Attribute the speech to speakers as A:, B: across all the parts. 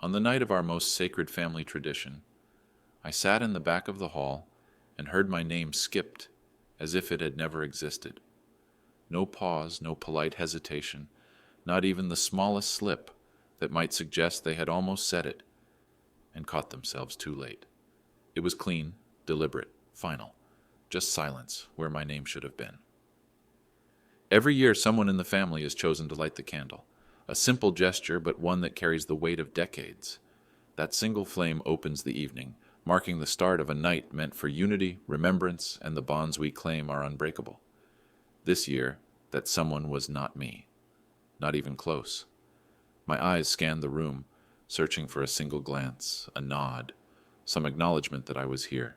A: On the night of our most sacred family tradition, I sat in the back of the hall and heard my name skipped as if it had never existed. No pause, no polite hesitation, not even the smallest slip that might suggest they had almost said it and caught themselves too late. It was clean, deliberate, final, just silence where my name should have been. Every year, someone in the family is chosen to light the candle. A simple gesture, but one that carries the weight of decades. That single flame opens the evening, marking the start of a night meant for unity, remembrance, and the bonds we claim are unbreakable. This year, that someone was not me. Not even close. My eyes scanned the room, searching for a single glance, a nod, some acknowledgement that I was here.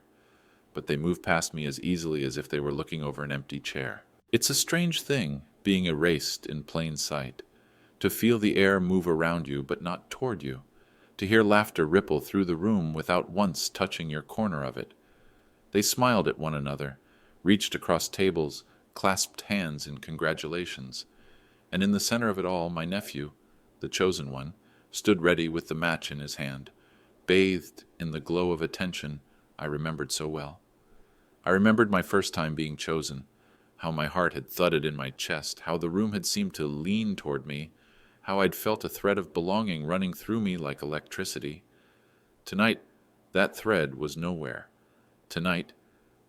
A: But they moved past me as easily as if they were looking over an empty chair. It's a strange thing, being erased in plain sight. To feel the air move around you, but not toward you. To hear laughter ripple through the room without once touching your corner of it. They smiled at one another, reached across tables, clasped hands in congratulations. And in the center of it all, my nephew, the chosen one, stood ready with the match in his hand, bathed in the glow of attention I remembered so well. I remembered my first time being chosen, how my heart had thudded in my chest, how the room had seemed to lean toward me, how I'd felt a thread of belonging running through me like electricity. Tonight, that thread was nowhere. Tonight,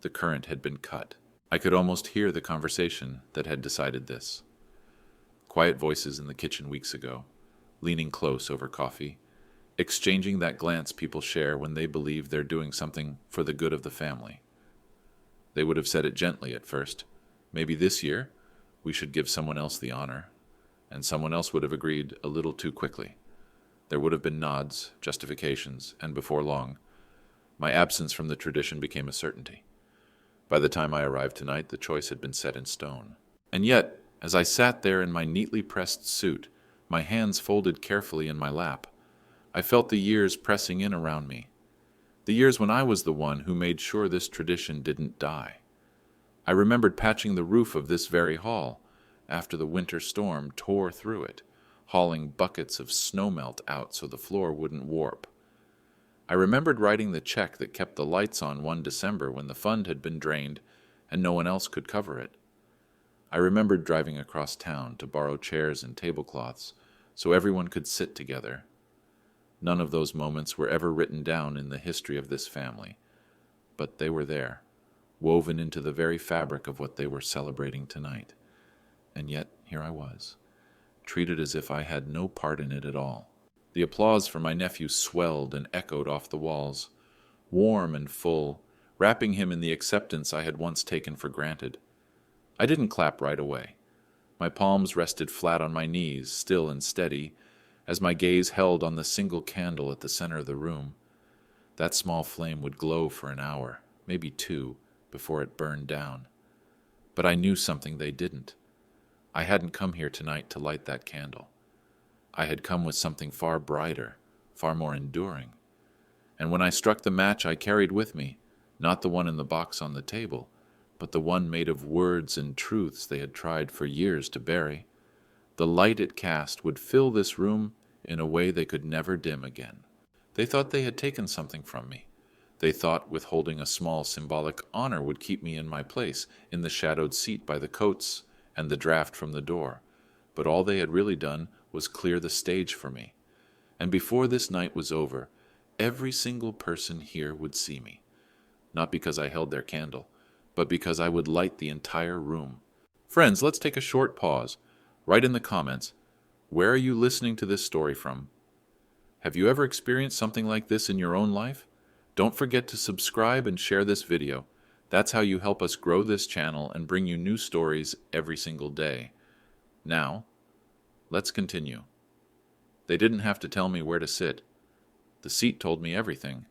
A: the current had been cut. I could almost hear the conversation that had decided this. Quiet voices in the kitchen weeks ago, leaning close over coffee, exchanging that glance people share when they believe they're doing something for the good of the family. They would have said it gently at first. Maybe this year, we should give someone else the honor. And someone else would have agreed a little too quickly. There would have been nods, justifications, and before long, my absence from the tradition became a certainty. By the time I arrived tonight, the choice had been set in stone. And yet, as I sat there in my neatly pressed suit, my hands folded carefully in my lap, I felt the years pressing in around me. The years when I was the one who made sure this tradition didn't die. I remembered patching the roof of this very hall, after the winter storm tore through it, hauling buckets of snowmelt out so the floor wouldn't warp. I remembered writing the check that kept the lights on one December when the fund had been drained and no one else could cover it. I remembered driving across town to borrow chairs and tablecloths so everyone could sit together. None of those moments were ever written down in the history of this family, but they were there, woven into the very fabric of what they were celebrating tonight. And yet, here I was, treated as if I had no part in it at all. The applause for my nephew swelled and echoed off the walls, warm and full, wrapping him in the acceptance I had once taken for granted. I didn't clap right away. My palms rested flat on my knees, still and steady, as my gaze held on the single candle at the center of the room. That small flame would glow for an hour, maybe two, before it burned down. But I knew something they didn't. I hadn't come here tonight to light that candle. I had come with something far brighter, far more enduring. And when I struck the match I carried with me, not the one in the box on the table, but the one made of words and truths they had tried for years to bury, the light it cast would fill this room in a way they could never dim again. They thought they had taken something from me. They thought withholding a small symbolic honor would keep me in my place, in the shadowed seat by the coats and the draft from the door, but all they had really done was clear the stage for me. And before this night was over, every single person here would see me, not because I held their candle, but because I would light the entire room. Friends, let's take a short pause. Write in the comments, where are you listening to this story from? Have you ever experienced something like this in your own life? Don't forget to subscribe and share this video. That's how you help us grow this channel and bring you new stories every single day. Now, let's continue. They didn't have to tell me where to sit. The seat told me everything.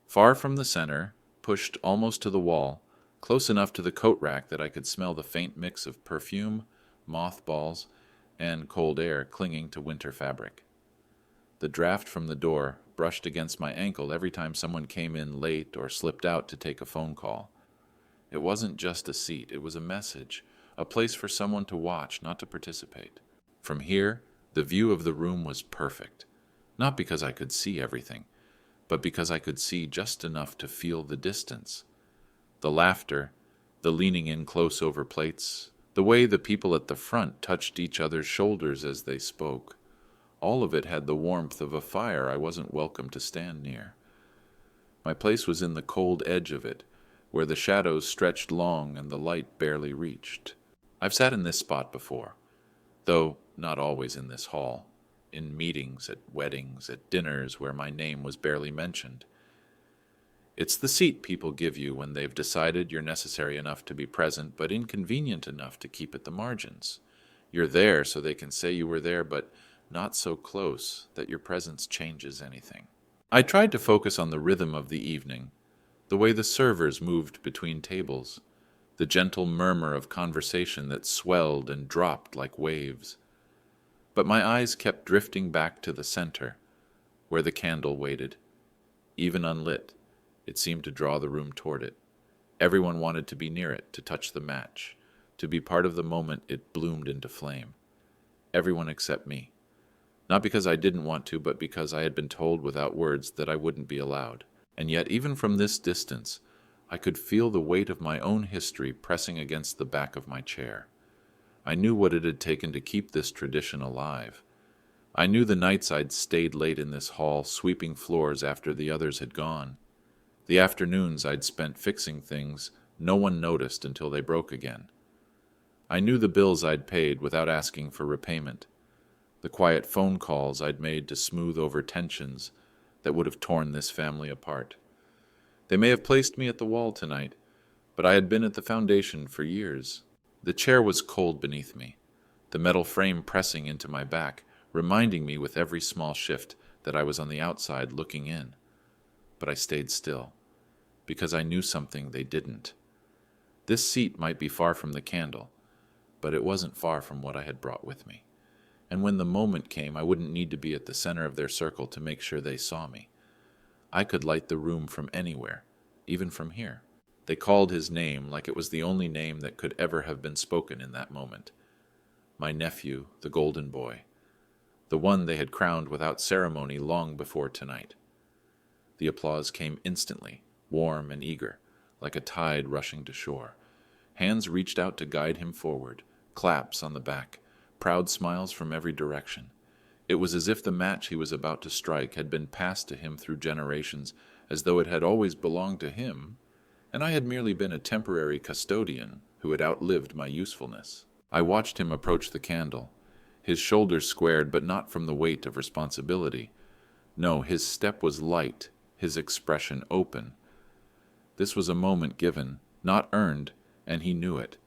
A: Far from the center, pushed almost to the wall, close enough to the coat rack that I could smell the faint mix of perfume, mothballs, and cold air clinging to winter fabric. The draft from the door brushed against my ankle every time someone came in late or slipped out to take a phone call. It wasn't just a seat, it was a message, a place for someone to watch, not to participate. From here, the view of the room was perfect. not because I could see everything, but because I could see just enough to feel the distance. The laughter, the leaning in close over plates, the way the people at the front touched each other's shoulders as they spoke. All of it had the warmth of a fire I wasn't welcome to stand near. My place was in the cold edge of it, where the shadows stretched long and the light barely reached. I've sat in this spot before, though not always in this hall, in meetings, at weddings, at dinners where my name was barely mentioned. It's the seat people give you when they've decided you're necessary enough to be present, but inconvenient enough to keep at the margins. You're there so they can say you were there, but not so close that your presence changes anything. I tried to focus on the rhythm of the evening, the way the servers moved between tables, the gentle murmur of conversation that swelled and dropped like waves. But my eyes kept drifting back to the center, where the candle waited. Even unlit, it seemed to draw the room toward it. Everyone wanted to be near it, to touch the match, to be part of the moment it bloomed into flame. Everyone except me. Not because I didn't want to, but because I had been told without words that I wouldn't be allowed. And yet, even from this distance, I could feel the weight of my own history pressing against the back of my chair. I knew what it had taken to keep this tradition alive. I knew the nights I'd stayed late in this hall, sweeping floors after the others had gone. The afternoons I'd spent fixing things no one noticed until they broke again. I knew the bills I'd paid without asking for repayment, the quiet phone calls I'd made to smooth over tensions that would have torn this family apart. They may have placed me at the wall tonight, but I had been at the foundation for years. The chair was cold beneath me, the metal frame pressing into my back, reminding me with every small shift that I was on the outside looking in. But I stayed still, because I knew something they didn't. This seat might be far from the candle, but it wasn't far from what I had brought with me. And when the moment came, I wouldn't need to be at the center of their circle to make sure they saw me. I could light the room from anywhere, even from here. They called his name like it was the only name that could ever have been spoken in that moment. My nephew, the golden boy. The one they had crowned without ceremony long before tonight. The applause came instantly, warm and eager, like a tide rushing to shore. Hands reached out to guide him forward, claps on the back, proud smiles from every direction. It was as if the match he was about to strike had been passed to him through generations, as though it had always belonged to him, and I had merely been a temporary custodian who had outlived my usefulness. I watched him approach the candle, his shoulders squared, but not from the weight of responsibility. No, his step was light, his expression open. This was a moment given, not earned, and he knew it.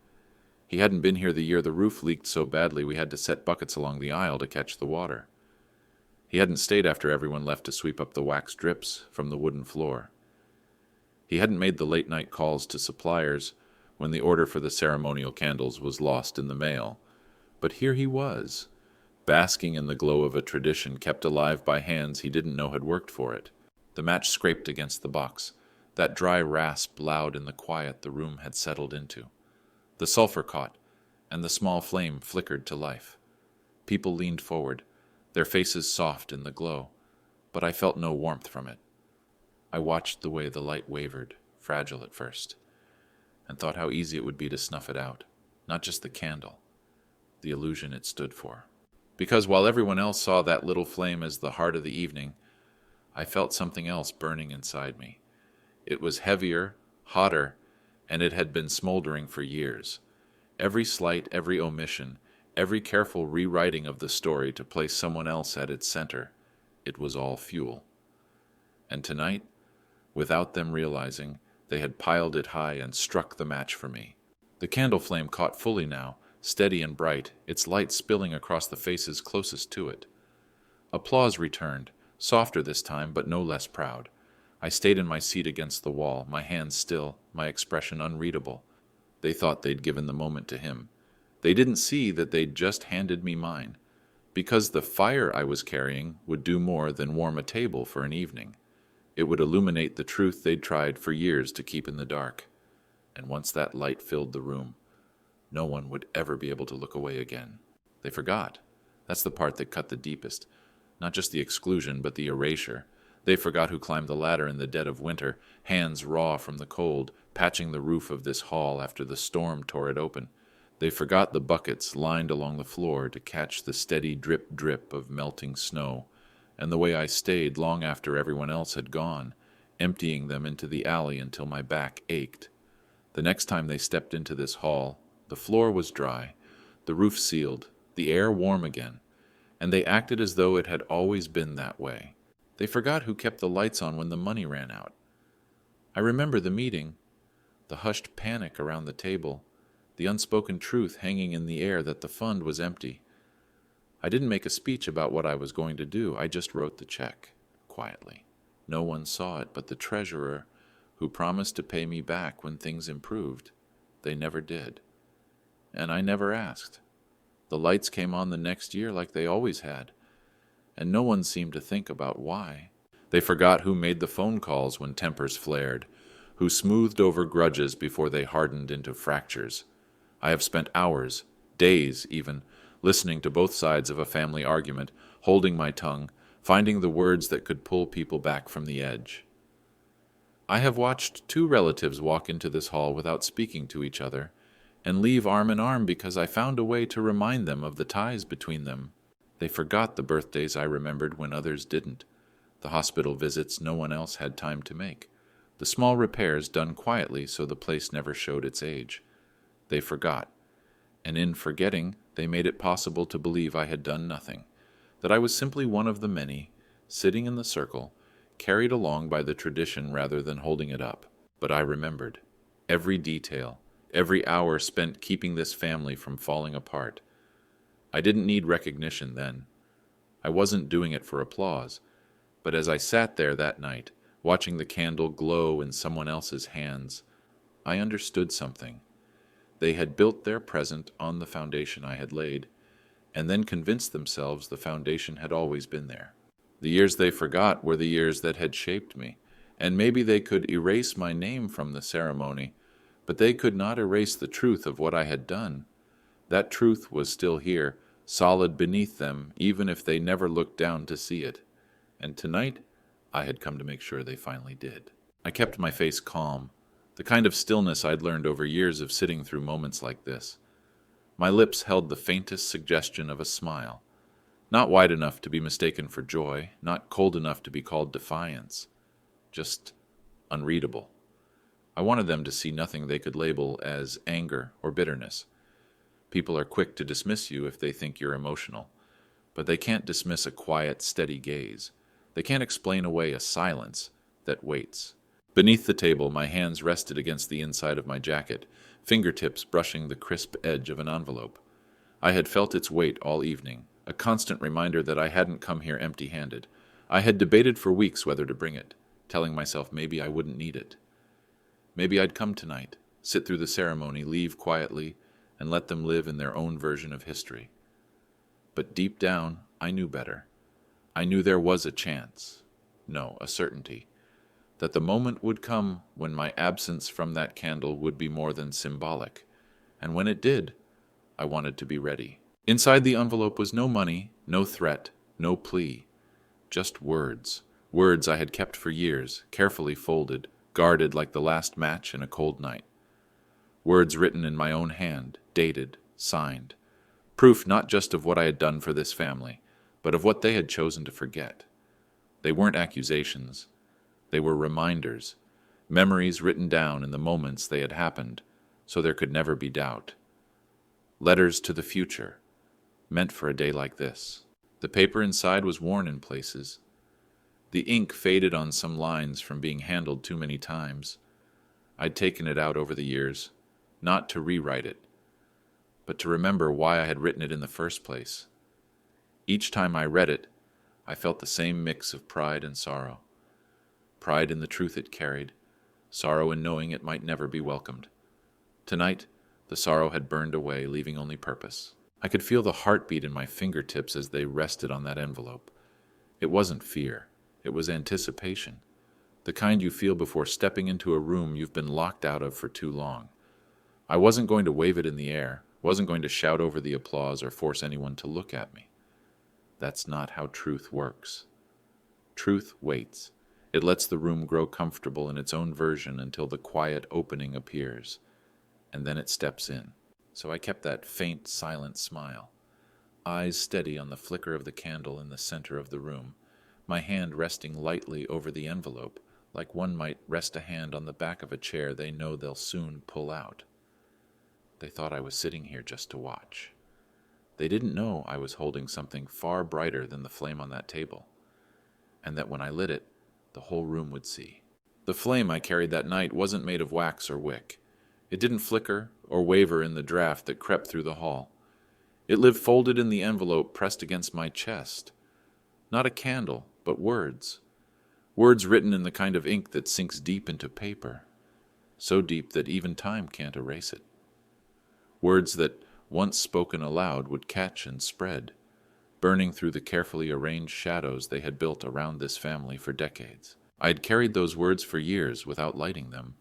A: He hadn't been here the year the roof leaked so badly we had to set buckets along the aisle to catch the water. He hadn't stayed after everyone left to sweep up the wax drips from the wooden floor. He hadn't made the late-night calls to suppliers when the order for the ceremonial candles was lost in the mail. But here he was, basking in the glow of a tradition kept alive by hands he didn't know had worked for it. The match scraped against the box, that dry rasp loud in the quiet the room had settled into. The sulfur caught, and the small flame flickered to life. People leaned forward, their faces soft in the glow, but I felt no warmth from it. I watched the way the light wavered, fragile at first, and thought how easy it would be to snuff it out, not just the candle, the illusion it stood for. Because while everyone else saw that little flame as the heart of the evening, I felt something else burning inside me. It was heavier, hotter, and it had been smoldering for years. Every slight, every omission, every careful rewriting of the story to place someone else at its center, it was all fuel. And tonight, without them realizing, they had piled it high and struck the match for me. The candle flame caught fully now, steady and bright, its light spilling across the faces closest to it. Applause returned, softer this time, but no less proud. I stayed in my seat against the wall, my hands still, my expression unreadable. They thought they'd given the moment to him. They didn't see that they'd just handed me mine, because the fire I was carrying would do more than warm a table for an evening. It would illuminate the truth they'd tried for years to keep in the dark. And once that light filled the room, no one would ever be able to look away again. They forgot. That's the part that cut the deepest. Not just the exclusion, but the erasure. They forgot who climbed the ladder in the dead of winter, hands raw from the cold, patching the roof of this hall after the storm tore it open. They forgot the buckets lined along the floor to catch the steady drip-drip of melting snow, and the way I stayed long after everyone else had gone, emptying them into the alley until my back ached. The next time they stepped into this hall, the floor was dry, the roof sealed, the air warm again, and they acted as though it had always been that way. They forgot who kept the lights on when the money ran out. I remember the meeting, the hushed panic around the table, the unspoken truth hanging in the air that the fund was empty. I didn't make a speech about what I was going to do. I just wrote the check, quietly. No one saw it but the treasurer, who promised to pay me back when things improved. They never did. And I never asked. The lights came on the next year like they always had, and no one seemed to think about why. They forgot who made the phone calls when tempers flared, who smoothed over grudges before they hardened into fractures. I have spent hours, days even, listening to both sides of a family argument, holding my tongue, finding the words that could pull people back from the edge. I have watched 2 relatives walk into this hall without speaking to each other, and leave arm in arm because I found a way to remind them of the ties between them. They forgot the birthdays I remembered when others didn't, the hospital visits no one else had time to make, the small repairs done quietly so the place never showed its age. They forgot, and in forgetting, they made it possible to believe I had done nothing, that I was simply one of the many, sitting in the circle, carried along by the tradition rather than holding it up. But I remembered. Every detail, every hour spent keeping this family from falling apart. I didn't need recognition then. I wasn't doing it for applause, but as I sat there that night, watching the candle glow in someone else's hands, I understood something. They had built their present on the foundation I had laid, and then convinced themselves the foundation had always been there. The years they forgot were the years that had shaped me, and maybe they could erase my name from the ceremony, but they could not erase the truth of what I had done. That truth was still here, solid beneath them, even if they never looked down to see it. And tonight, I had come to make sure they finally did. I kept my face calm, the kind of stillness I'd learned over years of sitting through moments like this. My lips held the faintest suggestion of a smile, not wide enough to be mistaken for joy, not cold enough to be called defiance, just unreadable. I wanted them to see nothing they could label as anger or bitterness. People are quick to dismiss you if they think you're emotional, but they can't dismiss a quiet, steady gaze. They can't explain away a silence that waits. Beneath the table, my hands rested against the inside of my jacket, fingertips brushing the crisp edge of an envelope. I had felt its weight all evening, a constant reminder that I hadn't come here empty-handed. I had debated for weeks whether to bring it, telling myself maybe I wouldn't need it. Maybe I'd come tonight, sit through the ceremony, leave quietly, and let them live in their own version of history. But deep down, I knew better. I knew there was a chance, no, a certainty, that the moment would come when my absence from that candle would be more than symbolic, and when it did, I wanted to be ready. Inside the envelope was no money, no threat, no plea, just words, words I had kept for years, carefully folded, guarded like the last match in a cold night. Words written in my own hand, dated, signed, proof not just of what I had done for this family, but of what they had chosen to forget. They weren't accusations. They were reminders, memories written down in the moments they had happened, so there could never be doubt. Letters to the future, meant for a day like this. The paper inside was worn in places. The ink faded on some lines from being handled too many times. I'd taken it out over the years, not to rewrite it, but to remember why I had written it in the first place. Each time I read it, I felt the same mix of pride and sorrow. Pride in the truth it carried, sorrow in knowing it might never be welcomed. Tonight, the sorrow had burned away, leaving only purpose. I could feel the heartbeat in my fingertips as they rested on that envelope. It wasn't fear, it was anticipation, the kind you feel before stepping into a room you've been locked out of for too long. I wasn't going to wave it in the air, wasn't going to shout over the applause or force anyone to look at me. That's not how truth works. Truth waits. It lets the room grow comfortable in its own version until the quiet opening appears, and then it steps in. So I kept that faint, silent smile, eyes steady on the flicker of the candle in the center of the room, my hand resting lightly over the envelope, like one might rest a hand on the back of a chair they know they'll soon pull out. They thought I was sitting here just to watch. They didn't know I was holding something far brighter than the flame on that table, and that when I lit it, the whole room would see. The flame I carried that night wasn't made of wax or wick. It didn't flicker or waver in the draft that crept through the hall. It lived folded in the envelope pressed against my chest. Not a candle, but words. Words written in the kind of ink that sinks deep into paper, so deep that even time can't erase it. Words that, once spoken aloud, would catch and spread, burning through the carefully arranged shadows they had built around this family for decades. I had carried those words for years without lighting them,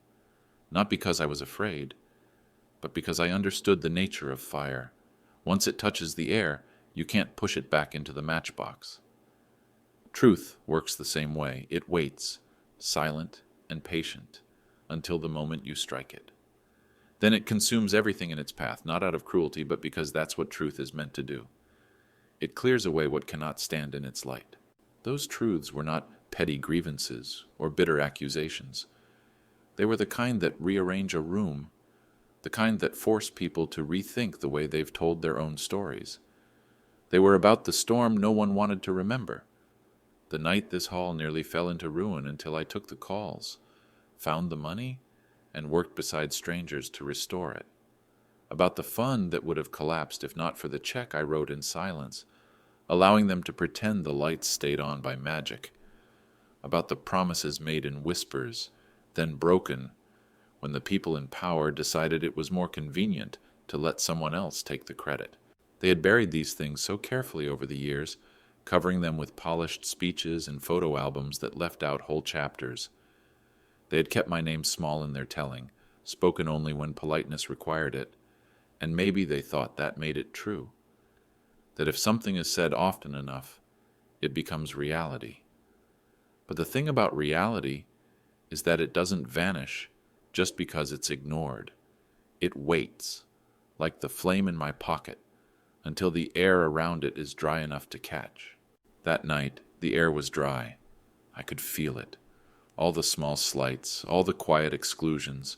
A: not because I was afraid, but because I understood the nature of fire. Once it touches the air, you can't push it back into the matchbox. Truth works the same way. It waits, silent and patient, until the moment you strike it. Then it consumes everything in its path, not out of cruelty, but because that's what truth is meant to do. It clears away what cannot stand in its light. Those truths were not petty grievances or bitter accusations. They were the kind that rearrange a room, the kind that force people to rethink the way they've told their own stories. They were about the storm no one wanted to remember, the night this hall nearly fell into ruin until I took the calls, found the money, and worked beside strangers to restore it. About the fund that would have collapsed if not for the check I wrote in silence, allowing them to pretend the lights stayed on by magic. About the promises made in whispers, then broken, when the people in power decided it was more convenient to let someone else take the credit. They had buried these things so carefully over the years, covering them with polished speeches and photo albums that left out whole chapters. They had kept my name small in their telling, spoken only when politeness required it, and maybe they thought that made it true. That if something is said often enough, it becomes reality. But the thing about reality is that it doesn't vanish just because it's ignored. It waits, like the flame in my pocket, until the air around it is dry enough to catch. That night, the air was dry. I could feel it. All the small slights, all the quiet exclusions,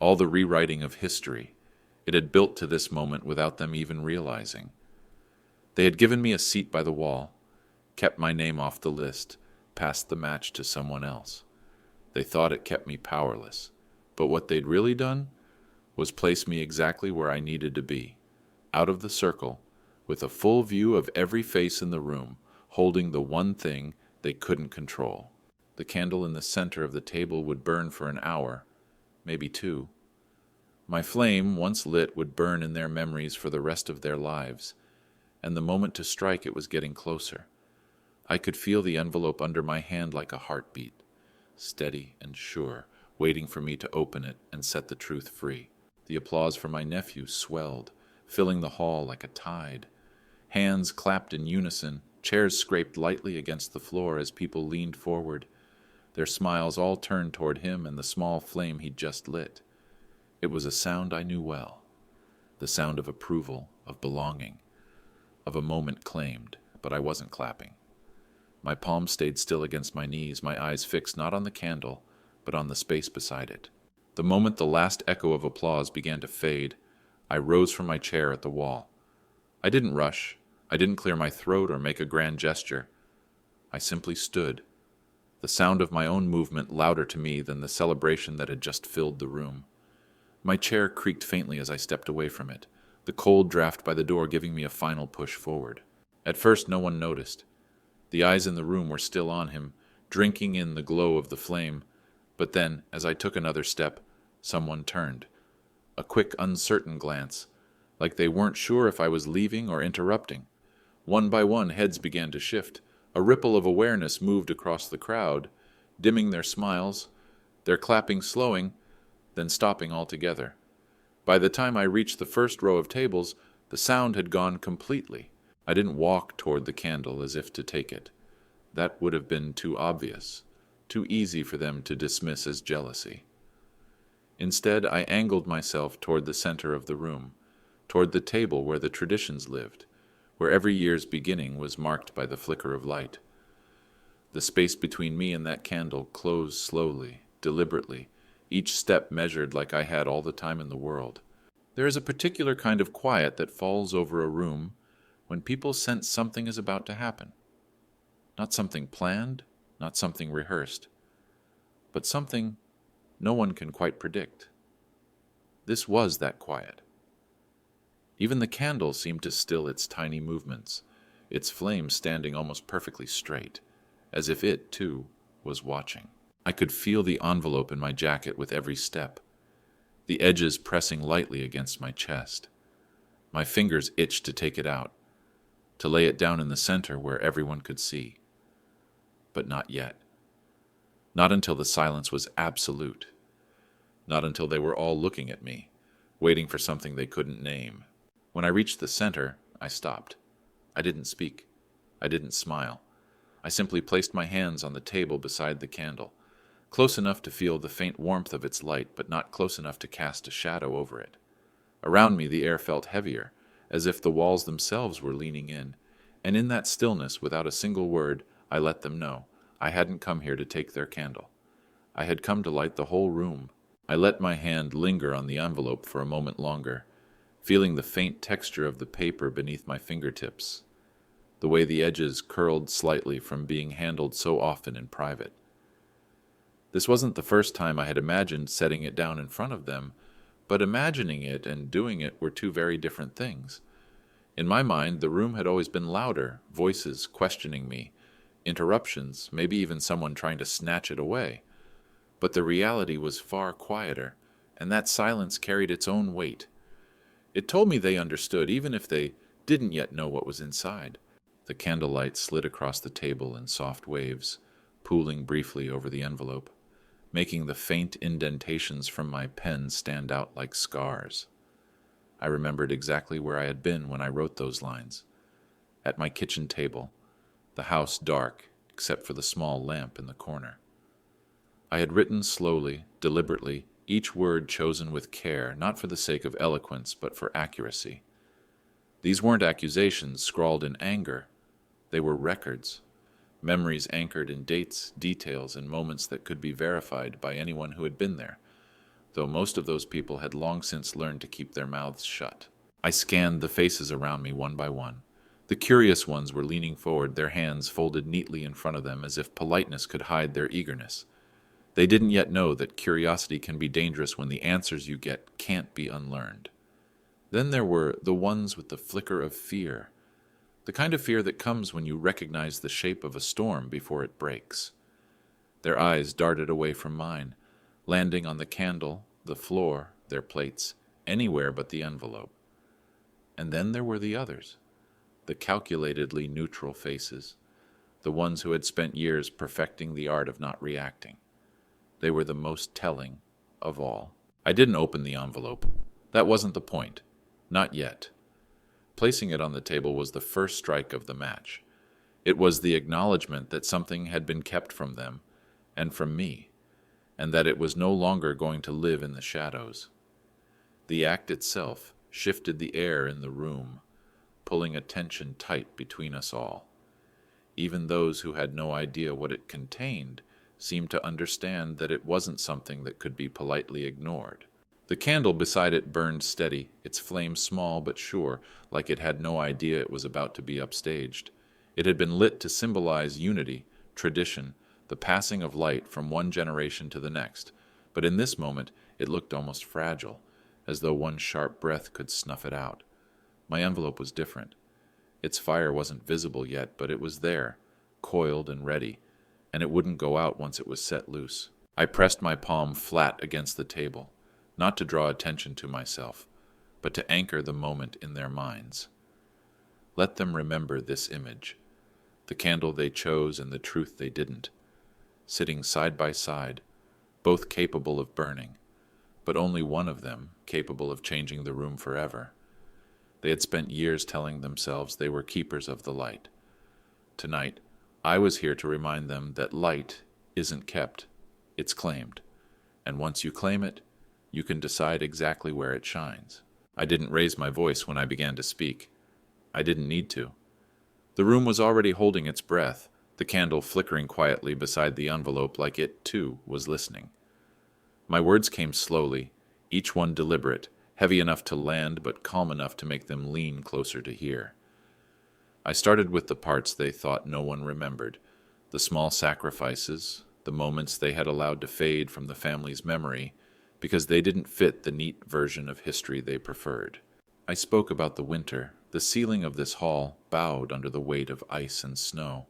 A: all the rewriting of history. It had built to this moment without them even realizing. They had given me a seat by the wall, kept my name off the list, passed the match to someone else. They thought it kept me powerless, but what they'd really done was place me exactly where I needed to be, out of the circle, with a full view of every face in the room, holding the one thing they couldn't control. The candle in the center of the table would burn for an hour, maybe 2. My flame, once lit, would burn in their memories for the rest of their lives, and the moment to strike it was getting closer. I could feel the envelope under my hand like a heartbeat, steady and sure, waiting for me to open it and set the truth free. The applause for my nephew swelled, filling the hall like a tide. Hands clapped in unison, chairs scraped lightly against the floor as people leaned forward, their smiles all turned toward him and the small flame he'd just lit. It was a sound I knew well, the sound of approval, of belonging, of a moment claimed, but I wasn't clapping. My palms stayed still against my knees, my eyes fixed not on the candle, but on the space beside it. The moment the last echo of applause began to fade, I rose from my chair at the wall. I didn't rush. I didn't clear my throat or make a grand gesture. I simply stood, the sound of my own movement louder to me than the celebration that had just filled the room. My chair creaked faintly as I stepped away from it, the cold draft by the door giving me a final push forward. At first no one noticed. The eyes in the room were still on him, drinking in the glow of the flame, but then, as I took another step, someone turned. A quick, uncertain glance, like they weren't sure if I was leaving or interrupting. One by one, heads began to shift. A ripple of awareness moved across the crowd, dimming their smiles, their clapping slowing, then stopping altogether. By the time I reached the first row of tables, the sound had gone completely. I didn't walk toward the candle as if to take it. That would have been too obvious, too easy for them to dismiss as jealousy. Instead, I angled myself toward the center of the room, toward the table where the traditions lived, where every year's beginning was marked by the flicker of light. The space between me and that candle closed slowly, deliberately, each step measured like I had all the time in the world. There is a particular kind of quiet that falls over a room when people sense something is about to happen. Not something planned, not something rehearsed, but something no one can quite predict. This was that quiet. Even the candle seemed to still its tiny movements, its flame standing almost perfectly straight, as if it, too, was watching. I could feel the envelope in my jacket with every step, the edges pressing lightly against my chest. My fingers itched to take it out, to lay it down in the center where everyone could see. But not yet. Not until the silence was absolute. Not until they were all looking at me, waiting for something they couldn't name. When I reached the center, I stopped. I didn't speak. I didn't smile. I simply placed my hands on the table beside the candle, close enough to feel the faint warmth of its light, but not close enough to cast a shadow over it. Around me the air felt heavier, as if the walls themselves were leaning in, and in that stillness, without a single word, I let them know I hadn't come here to take their candle. I had come to light the whole room. I let my hand linger on the envelope for a moment longer, feeling the faint texture of the paper beneath my fingertips, the way the edges curled slightly from being handled so often in private. This wasn't the first time I had imagined setting it down in front of them, but imagining it and doing it were two very different things. In my mind, the room had always been louder, voices questioning me, interruptions, maybe even someone trying to snatch it away. But the reality was far quieter, and that silence carried its own weight. It told me they understood, even if they didn't yet know what was inside. The candlelight slid across the table in soft waves, pooling briefly over the envelope, making the faint indentations from my pen stand out like scars. I remembered exactly where I had been when I wrote those lines. At my kitchen table, the house dark except for the small lamp in the corner. I had written slowly, deliberately, each word chosen with care, not for the sake of eloquence, but for accuracy. These weren't accusations scrawled in anger. They were records, memories anchored in dates, details, and moments that could be verified by anyone who had been there, though most of those people had long since learned to keep their mouths shut. I scanned the faces around me one by one. The curious ones were leaning forward, their hands folded neatly in front of them as if politeness could hide their eagerness. They didn't yet know that curiosity can be dangerous when the answers you get can't be unlearned. Then there were the ones with the flicker of fear, the kind of fear that comes when you recognize the shape of a storm before it breaks. Their eyes darted away from mine, landing on the candle, the floor, their plates, anywhere but the envelope. And then there were the others, the calculatedly neutral faces, the ones who had spent years perfecting the art of not reacting. They were the most telling of all. I didn't open the envelope. That wasn't the point. Not yet. Placing it on the table was the first strike of the match. It was the acknowledgement that something had been kept from them, and from me, and that it was no longer going to live in the shadows. The act itself shifted the air in the room, pulling a tension tight between us all. Even those who had no idea what it contained seemed to understand that it wasn't something that could be politely ignored. The candle beside it burned steady, its flame small but sure, like it had no idea it was about to be upstaged. It had been lit to symbolize unity, tradition, the passing of light from one generation to the next, but in this moment it looked almost fragile, as though one sharp breath could snuff it out. My envelope was different. Its fire wasn't visible yet, but it was there, coiled and ready, and it wouldn't go out once it was set loose. I pressed my palm flat against the table, not to draw attention to myself, but to anchor the moment in their minds. Let them remember this image, the candle they chose and the truth they didn't, sitting side by side, both capable of burning, but only one of them capable of changing the room forever. They had spent years telling themselves they were keepers of the light. Tonight, I was here to remind them that light isn't kept, it's claimed. And once you claim it, you can decide exactly where it shines. I didn't raise my voice when I began to speak. I didn't need to. The room was already holding its breath, the candle flickering quietly beside the envelope like it, too, was listening. My words came slowly, each one deliberate, heavy enough to land but calm enough to make them lean closer to hear. I started with the parts they thought no one remembered, the small sacrifices, the moments they had allowed to fade from the family's memory because they didn't fit the neat version of history they preferred. I spoke about the winter, the ceiling of this hall bowed under the weight of ice and snow.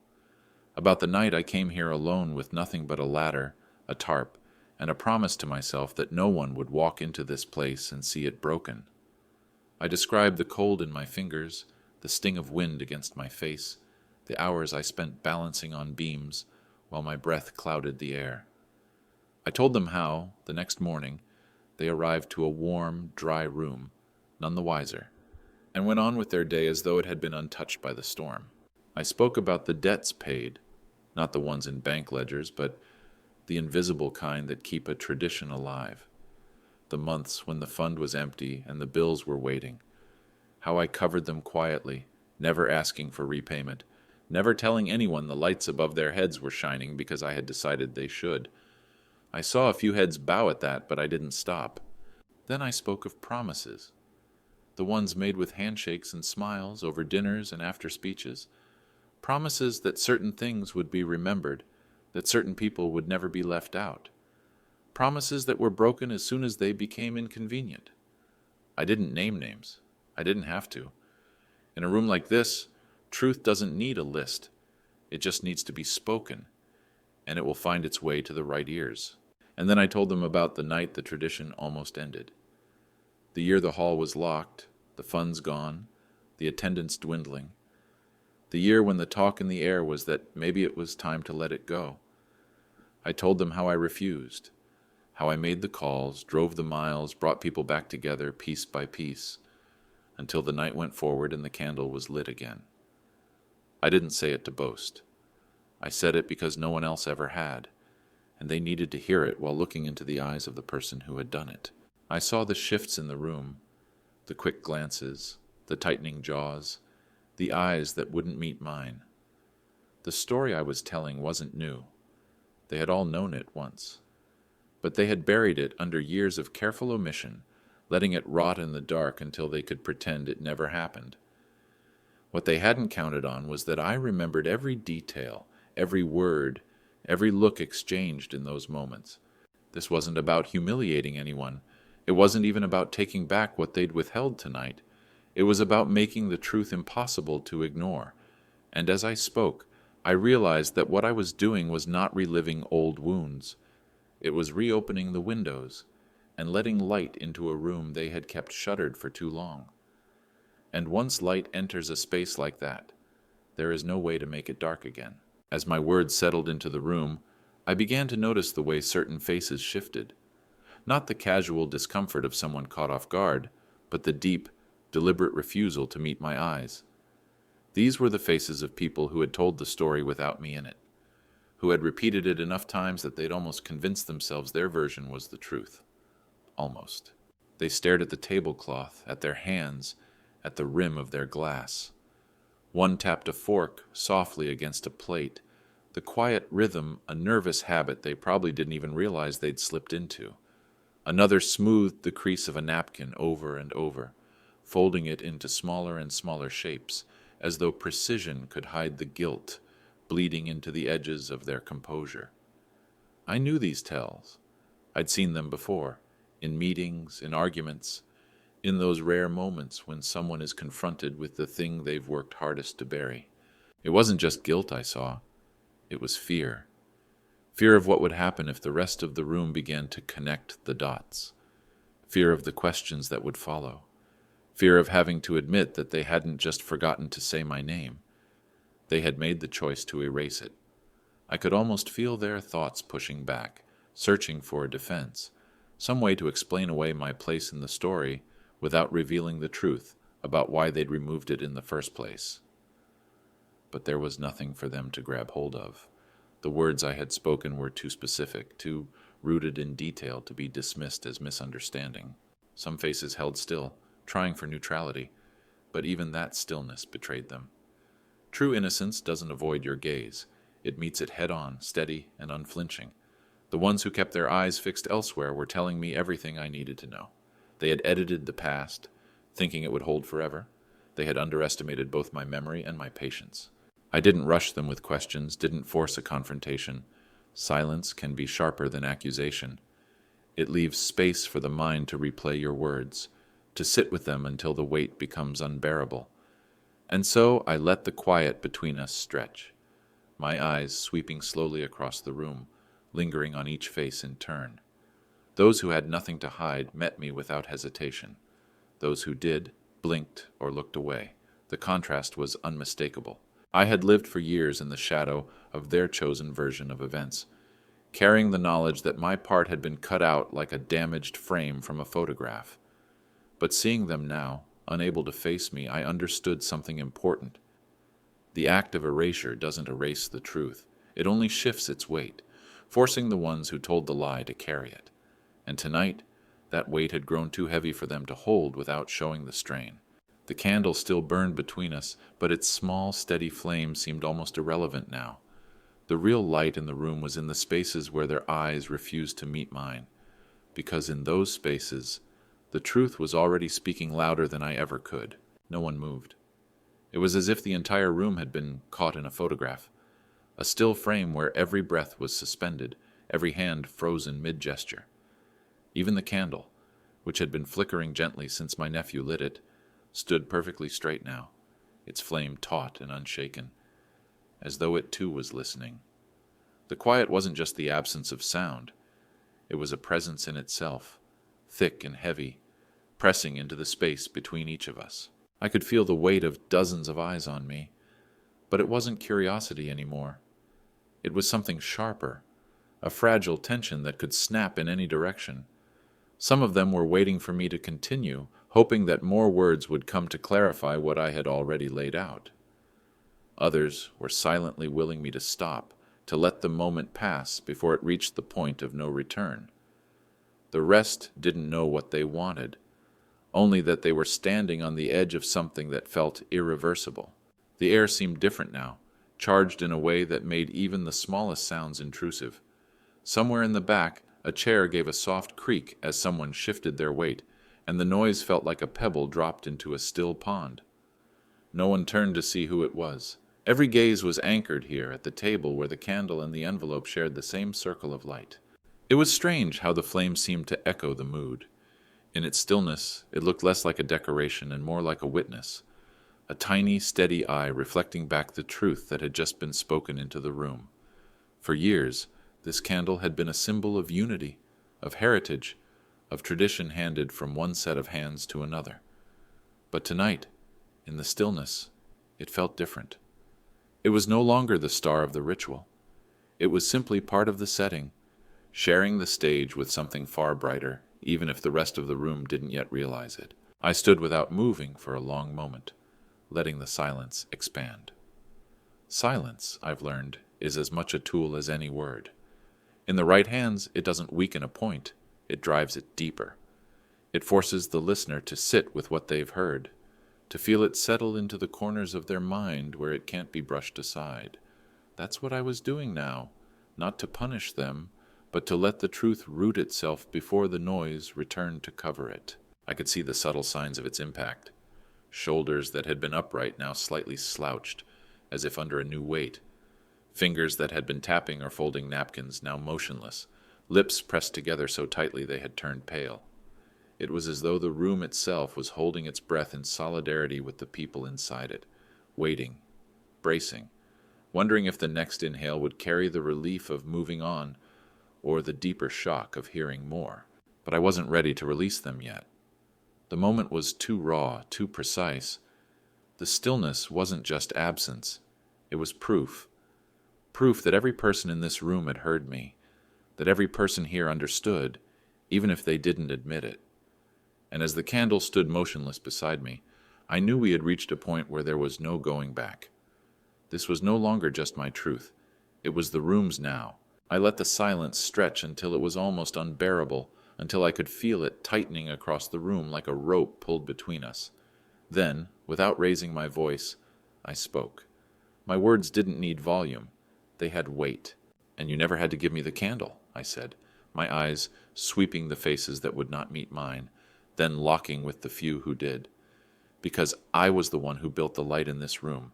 A: About the night I came here alone with nothing but a ladder, a tarp, and a promise to myself that no one would walk into this place and see it broken. I described the cold in my fingers, the sting of wind against my face, the hours I spent balancing on beams while my breath clouded the air. I told them how, the next morning, they arrived to a warm, dry room, none the wiser, and went on with their day as though it had been untouched by the storm. I spoke about the debts paid, not the ones in bank ledgers, but the invisible kind that keep a tradition alive. The months when the fund was empty and the bills were waiting. How I covered them quietly, never asking for repayment, never telling anyone the lights above their heads were shining because I had decided they should. I saw a few heads bow at that, but I didn't stop. Then I spoke of promises, the ones made with handshakes and smiles over dinners and after speeches, promises that certain things would be remembered, that certain people would never be left out, promises that were broken as soon as they became inconvenient. I didn't name names. I didn't have to. In a room like this, truth doesn't need a list. It just needs to be spoken, and it will find its way to the right ears. And then I told them about the night the tradition almost ended. The year the hall was locked, the funds gone, the attendance dwindling. The year when the talk in the air was that maybe it was time to let it go. I told them how I refused, how I made the calls, drove the miles, brought people back together piece by piece, until the night went forward and the candle was lit again. I didn't say it to boast. I said it because no one else ever had, and they needed to hear it while looking into the eyes of the person who had done it. I saw the shifts in the room, the quick glances, the tightening jaws, the eyes that wouldn't meet mine. The story I was telling wasn't new. They had all known it once. But they had buried it under years of careful omission, letting it rot in the dark until they could pretend it never happened. What they hadn't counted on was that I remembered every detail, every word, every look exchanged in those moments. This wasn't about humiliating anyone. It wasn't even about taking back what they'd withheld tonight. It was about making the truth impossible to ignore. And as I spoke, I realized that what I was doing was not reliving old wounds. It was reopening the windows and letting light into a room they had kept shuttered for too long. And once light enters a space like that, there is no way to make it dark again. As my words settled into the room, I began to notice the way certain faces shifted. Not the casual discomfort of someone caught off guard, but the deep, deliberate refusal to meet my eyes. These were the faces of people who had told the story without me in it, who had repeated it enough times that they'd almost convinced themselves their version was the truth. Almost. They stared at the tablecloth, at their hands, at the rim of their glass. One tapped a fork softly against a plate, the quiet rhythm a nervous habit they probably didn't even realize they'd slipped into. Another smoothed the crease of a napkin over and over, folding it into smaller and smaller shapes, as though precision could hide the guilt bleeding into the edges of their composure. I knew these tells. I'd seen them before, in meetings, in arguments, in those rare moments when someone is confronted with the thing they've worked hardest to bury. It wasn't just guilt I saw. It was fear. Fear of what would happen if the rest of the room began to connect the dots. Fear of the questions that would follow. Fear of having to admit that they hadn't just forgotten to say my name. They had made the choice to erase it. I could almost feel their thoughts pushing back, searching for a defense, some way to explain away my place in the story without revealing the truth about why they'd removed it in the first place. But there was nothing for them to grab hold of. The words I had spoken were too specific, too rooted in detail to be dismissed as misunderstanding. Some faces held still, trying for neutrality, but even that stillness betrayed them. True innocence doesn't avoid your gaze. It meets it head-on, steady and unflinching. The ones who kept their eyes fixed elsewhere were telling me everything I needed to know. They had edited the past, thinking it would hold forever. They had underestimated both my memory and my patience. I didn't rush them with questions, didn't force a confrontation. Silence can be sharper than accusation. It leaves space for the mind to replay your words, to sit with them until the weight becomes unbearable. And so I let the quiet between us stretch, my eyes sweeping slowly across the room, lingering on each face in turn. Those who had nothing to hide met me without hesitation. Those who did blinked or looked away. The contrast was unmistakable. I had lived for years in the shadow of their chosen version of events, carrying the knowledge that my part had been cut out like a damaged frame from a photograph. But seeing them now, unable to face me, I understood something important. The act of erasure doesn't erase the truth. It only shifts its weight, forcing the ones who told the lie to carry it. And tonight, that weight had grown too heavy for them to hold without showing the strain. The candle still burned between us, but its small, steady flame seemed almost irrelevant now. The real light in the room was in the spaces where their eyes refused to meet mine, because in those spaces, the truth was already speaking louder than I ever could. No one moved. It was as if the entire room had been caught in a photograph, a still frame where every breath was suspended, every hand frozen mid-gesture. Even the candle, which had been flickering gently since my nephew lit it, stood perfectly straight now, its flame taut and unshaken, as though it too was listening. The quiet wasn't just the absence of sound. It was a presence in itself, thick and heavy, pressing into the space between each of us. I could feel the weight of dozens of eyes on me, but it wasn't curiosity anymore. It was something sharper, a fragile tension that could snap in any direction. Some of them were waiting for me to continue, hoping that more words would come to clarify what I had already laid out. Others were silently willing me to stop, to let the moment pass before it reached the point of no return. The rest didn't know what they wanted, only that they were standing on the edge of something that felt irreversible. The air seemed different now, charged in a way that made even the smallest sounds intrusive. Somewhere in the back, a chair gave a soft creak as someone shifted their weight, and the noise felt like a pebble dropped into a still pond. No one turned to see who it was. Every gaze was anchored here at the table where the candle and the envelope shared the same circle of light. It was strange how the flame seemed to echo the mood. In its stillness, it looked less like a decoration and more like a witness, a tiny, steady eye reflecting back the truth that had just been spoken into the room. For years, this candle had been a symbol of unity, of heritage, of tradition handed from one set of hands to another. But tonight, in the stillness, it felt different. It was no longer the star of the ritual. It was simply part of the setting, sharing the stage with something far brighter, even if the rest of the room didn't yet realize it. I stood without moving for a long moment, letting the silence expand. Silence, I've learned, is as much a tool as any word. In the right hands, it doesn't weaken a point, it drives it deeper. It forces the listener to sit with what they've heard, to feel it settle into the corners of their mind where it can't be brushed aside. That's what I was doing now, not to punish them, but to let the truth root itself before the noise returned to cover it. I could see the subtle signs of its impact. Shoulders that had been upright now slightly slouched, as if under a new weight. Fingers that had been tapping or folding napkins now motionless, lips pressed together so tightly they had turned pale. It was as though the room itself was holding its breath in solidarity with the people inside it, waiting, bracing, wondering if the next inhale would carry the relief of moving on or the deeper shock of hearing more. But I wasn't ready to release them yet. The moment was too raw, too precise. The stillness wasn't just absence. It was proof. Proof that every person in this room had heard me, that every person here understood, even if they didn't admit it. And as the candle stood motionless beside me, I knew we had reached a point where there was no going back. This was no longer just my truth. It was the room's now. I let the silence stretch until it was almost unbearable, until I could feel it tightening across the room like a rope pulled between us. Then, without raising my voice, I spoke. My words didn't need volume. They had weight. "And you never had to give me the candle," I said, my eyes sweeping the faces that would not meet mine, then locking with the few who did. "Because I was the one who built the light in this room."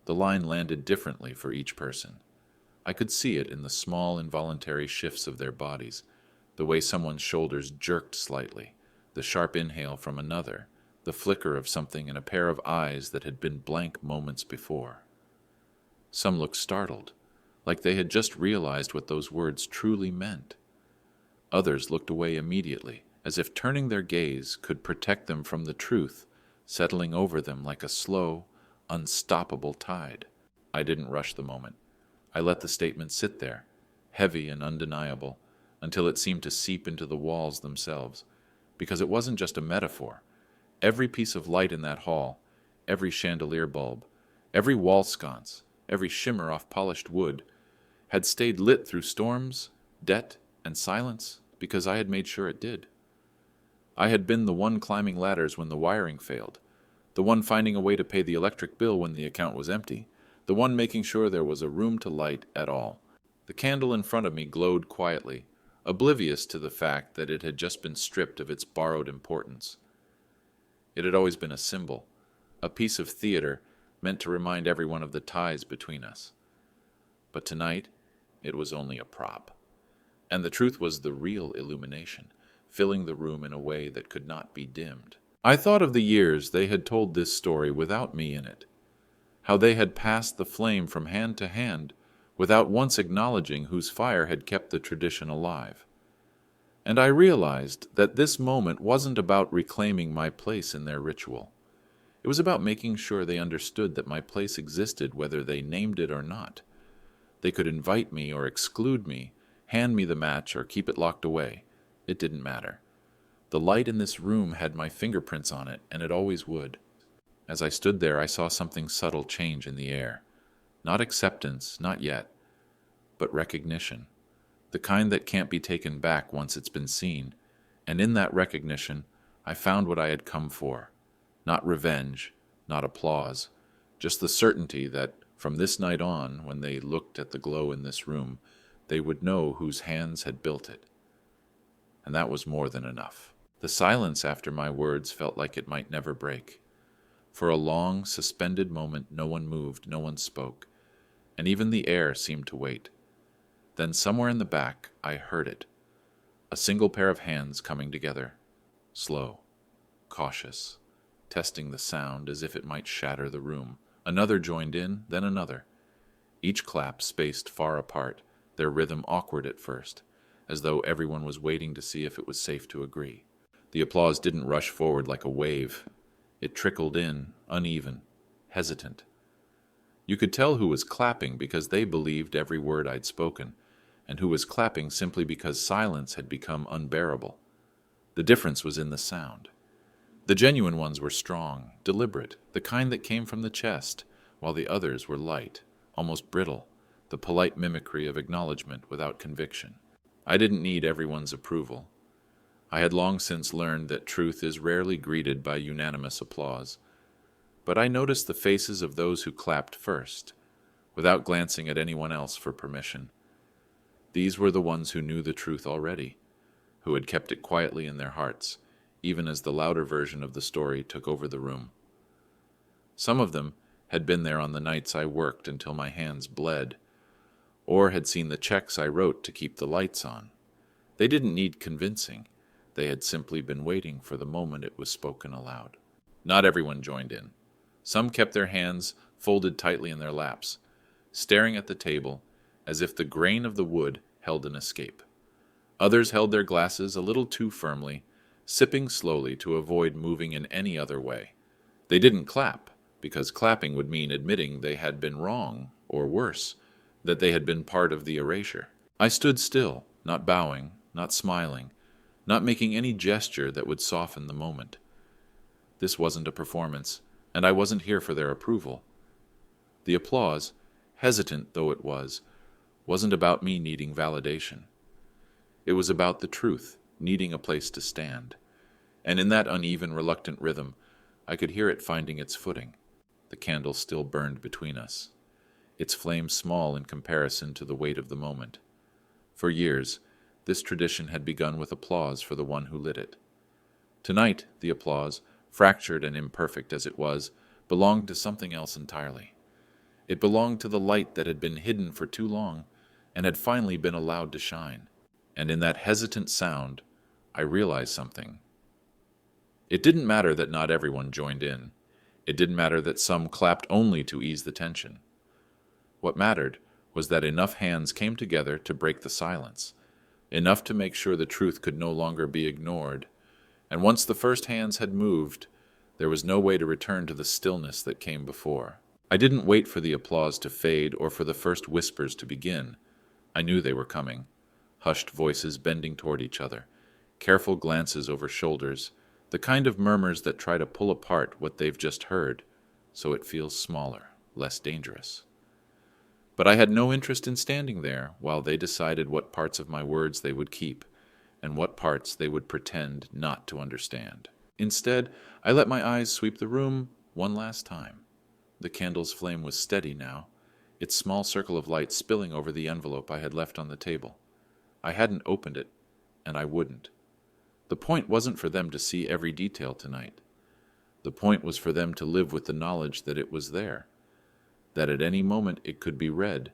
A: The line landed differently for each person. I could see it in the small involuntary shifts of their bodies, the way someone's shoulders jerked slightly, the sharp inhale from another, the flicker of something in a pair of eyes that had been blank moments before. Some looked startled, like they had just realized what those words truly meant. Others looked away immediately, as if turning their gaze could protect them from the truth, settling over them like a slow, unstoppable tide. I didn't rush the moment. I let the statement sit there, heavy and undeniable, until it seemed to seep into the walls themselves, because it wasn't just a metaphor. Every piece of light in that hall, every chandelier bulb, every wall sconce, every shimmer off polished wood, had stayed lit through storms, debt, and silence because I had made sure it did. I had been the one climbing ladders when the wiring failed, the one finding a way to pay the electric bill when the account was empty, the one making sure there was a room to light at all. The candle in front of me glowed quietly, oblivious to the fact that it had just been stripped of its borrowed importance. It had always been a symbol, a piece of theater meant to remind everyone of the ties between us. But tonight, it was only a prop. And the truth was the real illumination, filling the room in a way that could not be dimmed. I thought of the years they had told this story without me in it, how they had passed the flame from hand to hand without once acknowledging whose fire had kept the tradition alive. And I realized that this moment wasn't about reclaiming my place in their ritual. It was about making sure they understood that my place existed whether they named it or not. They could invite me or exclude me, hand me the match or keep it locked away. It didn't matter. The light in this room had my fingerprints on it, and it always would. As I stood there, I saw something subtle change in the air. Not acceptance, not yet, but recognition. The kind that can't be taken back once it's been seen. And in that recognition, I found what I had come for. Not revenge, not applause, just the certainty that from this night on, when they looked at the glow in this room, they would know whose hands had built it. And that was more than enough. The silence after my words felt like it might never break. For a long, suspended moment, no one moved, no one spoke, and even the air seemed to wait. Then somewhere in the back, I heard it. A single pair of hands coming together, slow, cautious, testing the sound as if it might shatter the room. Another joined in, then another. Each clap spaced far apart, their rhythm awkward at first, as though everyone was waiting to see if it was safe to agree. The applause didn't rush forward like a wave. It trickled in, uneven, hesitant. You could tell who was clapping because they believed every word I'd spoken, and who was clapping simply because silence had become unbearable. The difference was in the sound. The genuine ones were strong, deliberate, the kind that came from the chest, while the others were light, almost brittle, the polite mimicry of acknowledgement without conviction. I didn't need everyone's approval. I had long since learned that truth is rarely greeted by unanimous applause. But I noticed the faces of those who clapped first, without glancing at anyone else for permission. These were the ones who knew the truth already, who had kept it quietly in their hearts, even as the louder version of the story took over the room. Some of them had been there on the nights I worked until my hands bled, or had seen the checks I wrote to keep the lights on. They didn't need convincing. They had simply been waiting for the moment it was spoken aloud. Not everyone joined in. Some kept their hands folded tightly in their laps, staring at the table as if the grain of the wood held an escape. Others held their glasses a little too firmly, sipping slowly to avoid moving in any other way. They didn't clap, because clapping would mean admitting they had been wrong, or worse, that they had been part of the erasure. I stood still, not bowing, not smiling, not making any gesture that would soften the moment. This wasn't a performance. and I wasn't here for their approval. The applause, hesitant though it was, wasn't about me needing validation. It was about the truth, needing a place to stand. And in that uneven, reluctant rhythm, I could hear it finding its footing. The candle still burned between us, its flame small in comparison to the weight of the moment. For years, this tradition had begun with applause for the one who lit it. Tonight, the applause, fractured and imperfect as it was, belonged to something else entirely. It belonged to the light that had been hidden for too long and had finally been allowed to shine. And in that hesitant sound, I realized something. It didn't matter that not everyone joined in. It didn't matter that some clapped only to ease the tension. What mattered was that enough hands came together to break the silence, enough to make sure the truth could no longer be ignored. And once the first hands had moved, there was no way to return to the stillness that came before. I didn't wait for the applause to fade or for the first whispers to begin. I knew they were coming. Hushed voices bending toward each other, careful glances over shoulders, the kind of murmurs that try to pull apart what they've just heard, so it feels smaller, less dangerous. But I had no interest in standing there while they decided what parts of my words they would keep, and what parts they would pretend not to understand. Instead, I let my eyes sweep the room one last time. The candle's flame was steady now, its small circle of light spilling over the envelope I had left on the table. I hadn't opened it, and I wouldn't. The point wasn't for them to see every detail tonight. The point was for them to live with the knowledge that it was there, that at any moment it could be read,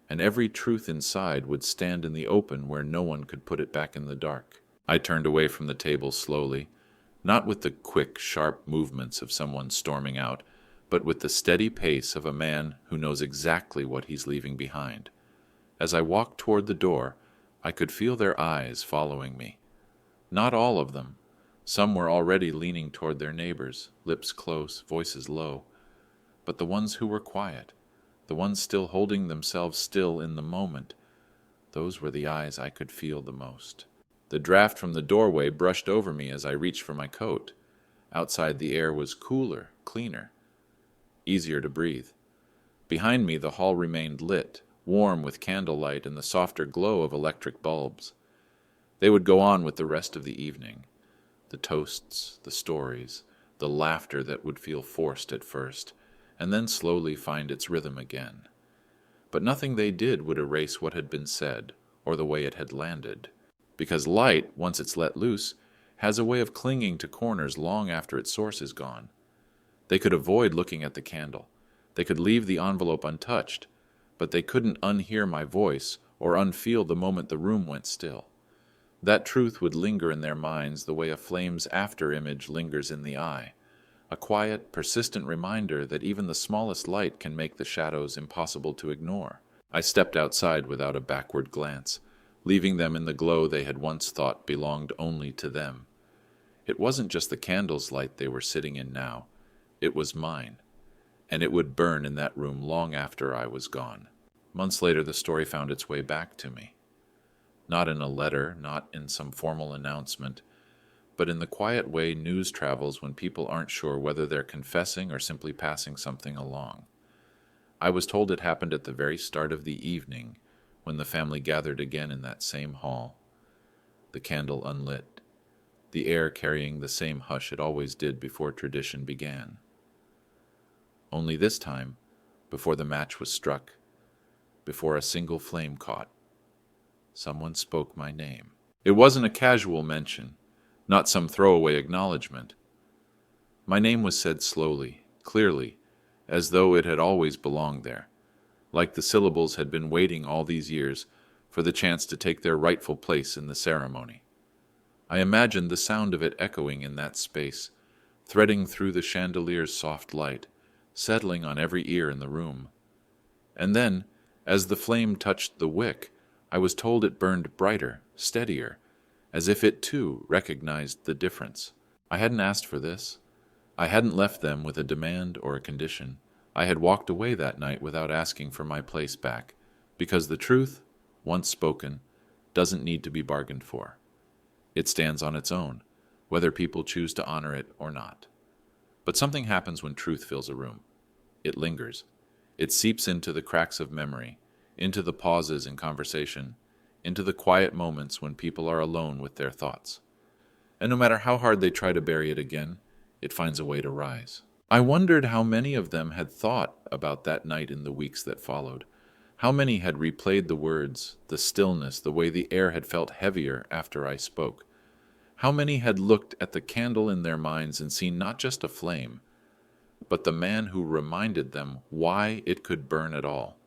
A: and every truth inside would stand in the open where no one could put it back in the dark. I turned away from the table slowly, not with the quick, sharp movements of someone storming out, but with the steady pace of a man who knows exactly what he's leaving behind. As I walked toward the door, I could feel their eyes following me. Not all of them. Some were already leaning toward their neighbors, lips close, voices low. But the ones who were quiet, the ones still holding themselves still in the moment, those were the eyes I could feel the most. The draft from the doorway brushed over me as I reached for my coat. Outside the air was cooler, cleaner, easier to breathe. Behind me the hall remained lit, warm with candlelight and the softer glow of electric bulbs. They would go on with the rest of the evening. The toasts, the stories, the laughter that would feel forced at first, and then slowly find its rhythm again. But nothing they did would erase what had been said, or the way it had landed. Because light, once it's let loose, has a way of clinging to corners long after its source is gone. They could avoid looking at the candle. They could leave the envelope untouched, but they couldn't unhear my voice or unfeel the moment the room went still. That truth would linger in their minds the way a flame's after-image lingers in the eye, a quiet, persistent reminder that even the smallest light can make the shadows impossible to ignore. I stepped outside without a backward glance, leaving them in the glow they had once thought belonged only to them. It wasn't just the candle's light they were sitting in now. It was mine, and it would burn in that room long after I was gone. Months later, the story found its way back to me. Not in a letter, not in some formal announcement, but in the quiet way news travels when people aren't sure whether they're confessing or simply passing something along. I was told it happened at the very start of the evening, when the family gathered again in that same hall. The candle unlit, the air carrying the same hush it always did before tradition began. Only this time, before the match was struck, before a single flame caught, someone spoke my name. It wasn't a casual mention, not some throwaway acknowledgement. My name was said slowly, clearly, as though it had always belonged there, like the syllables had been waiting all these years for the chance to take their rightful place in the ceremony. I imagined the sound of it echoing in that space, threading through the chandelier's soft light, settling on every ear in the room. And then, as the flame touched the wick, I was told it burned brighter, steadier, as if it too recognized the difference. I hadn't asked for this. I hadn't left them with a demand or a condition. I had walked away that night without asking for my place back, because the truth, once spoken, doesn't need to be bargained for. It stands on its own, whether people choose to honor it or not. But something happens when truth fills a room. It lingers. It seeps into the cracks of memory, into the pauses in conversation, into the quiet moments when people are alone with their thoughts. And no matter how hard they try to bury it again, it finds a way to rise. I wondered how many of them had thought about that night in the weeks that followed. How many had replayed the words, the stillness, the way the air had felt heavier after I spoke. How many had looked at the candle in their minds and seen not just a flame, but the man who reminded them why it could burn at all.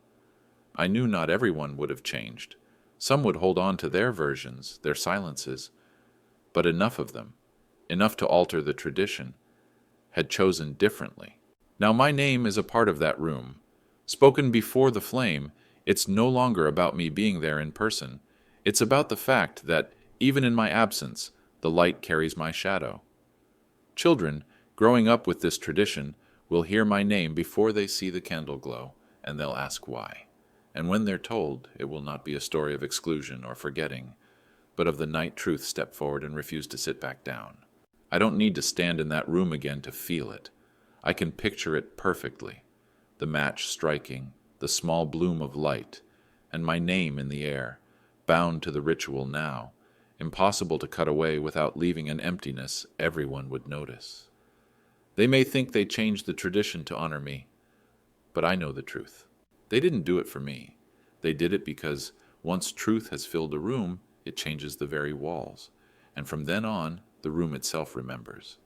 A: I knew not everyone would have changed. Some would hold on to their versions, their silences, but enough of them, enough to alter the tradition, had chosen differently. Now my name is a part of that room. Spoken before the flame, it's no longer about me being there in person. It's about the fact that, even in my absence, the light carries my shadow. Children, growing up with this tradition, will hear my name before they see the candle glow, and they'll ask why. And when they're told, it will not be a story of exclusion or forgetting, but of the night truth stepped forward and refused to sit back down. I don't need to stand in that room again to feel it. I can picture it perfectly. The match striking, the small bloom of light, and my name in the air, bound to the ritual now, impossible to cut away without leaving an emptiness everyone would notice. They may think they changed the tradition to honor me, but I know the truth. They didn't do it for me. They did it because once truth has filled a room, it changes the very walls, and from then on, the room itself remembers.